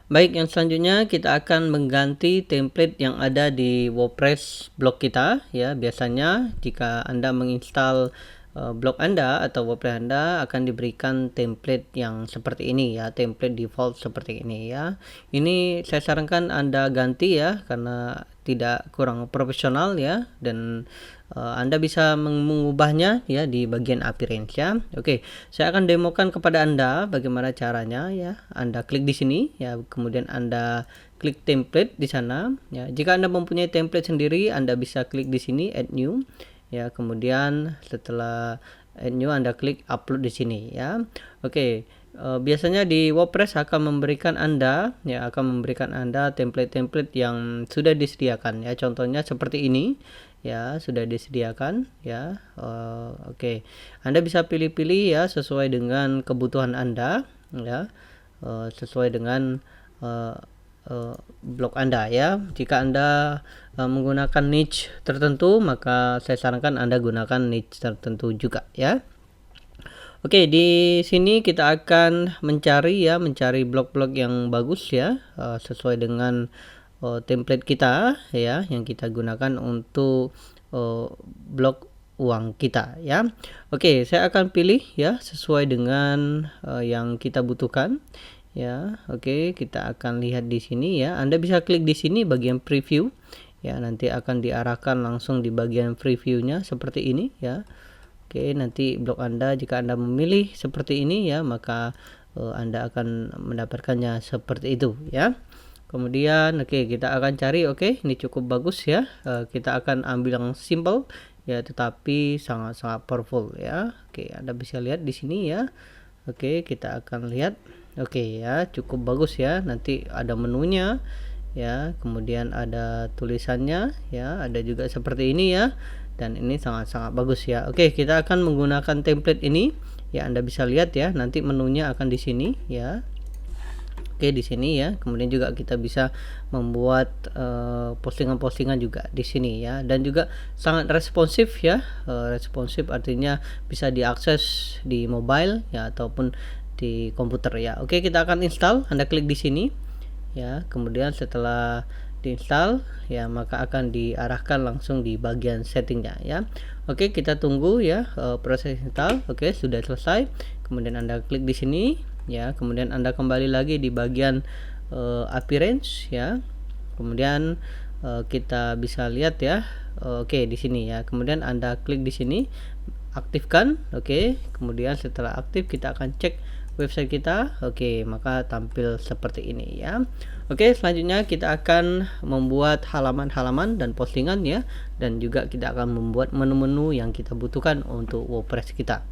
Baik, yang selanjutnya kita akan mengganti template yang ada di WordPress blog kita ya. Biasanya jika Anda menginstal blog Anda atau WordPress Anda akan diberikan template yang seperti ini ya, template default seperti ini ya. Ini saya sarankan Anda ganti ya, karena tidak kurang profesional ya, dan Anda bisa mengubahnya ya di bagian appearance ya. Oke, saya akan demokan kepada Anda bagaimana caranya ya. Anda klik di sini ya, kemudian Anda klik template di sana ya. Jika Anda mempunyai template sendiri, Anda bisa klik di sini add new ya, kemudian setelah add new Anda klik upload di sini ya. Oke, biasanya di WordPress akan memberikan Anda template-template yang sudah disediakan ya. Contohnya seperti ini ya, sudah disediakan ya. Oke, Anda bisa pilih-pilih ya sesuai dengan kebutuhan Anda ya, sesuai dengan blog Anda ya. Jika Anda menggunakan niche tertentu, maka saya sarankan Anda gunakan niche tertentu juga ya. Oke, di sini kita akan mencari blog-blog yang bagus ya, sesuai dengan template kita ya, yang kita gunakan untuk blog uang kita ya. Oke, saya akan pilih ya sesuai dengan yang kita butuhkan ya. Oke, kita akan lihat di sini ya. Anda bisa klik di sini bagian preview ya, nanti akan diarahkan langsung di bagian previewnya seperti ini ya. Oke, nanti blog Anda jika Anda memilih seperti ini ya, maka Anda akan mendapatkannya seperti itu ya. Kemudian kita akan cari, ini cukup bagus ya. Kita akan ambil yang simple ya, tetapi sangat-sangat powerful ya. Oke, Anda bisa lihat di sini ya. Oke, kita akan lihat. Oke ya, cukup bagus ya. Nanti ada menunya ya, kemudian ada tulisannya ya, ada juga seperti ini ya, dan ini sangat-sangat bagus ya. Oke, kita akan menggunakan template ini ya. Anda bisa lihat ya, nanti menunya akan di sini ya. Oke, di sini ya. Kemudian juga kita bisa membuat postingan-postingan juga di sini ya, dan juga sangat responsif ya. Responsif artinya bisa diakses di mobile ya ataupun di komputer ya. Oke, kita akan install. Anda klik di sini ya, kemudian setelah diinstal ya, maka akan diarahkan langsung di bagian settingnya ya. Oke, kita tunggu ya proses install. Oke, sudah selesai. Kemudian Anda klik di sini ya, kemudian Anda kembali lagi di bagian appearance ya. Kemudian kita bisa lihat ya. Oke, di sini ya. Kemudian Anda klik di sini, aktifkan. Oke, kemudian setelah aktif kita akan cek website kita. Oke, maka tampil seperti ini ya. Oke, selanjutnya kita akan membuat halaman-halaman dan postingan ya, dan juga kita akan membuat menu-menu yang kita butuhkan untuk WordPress kita.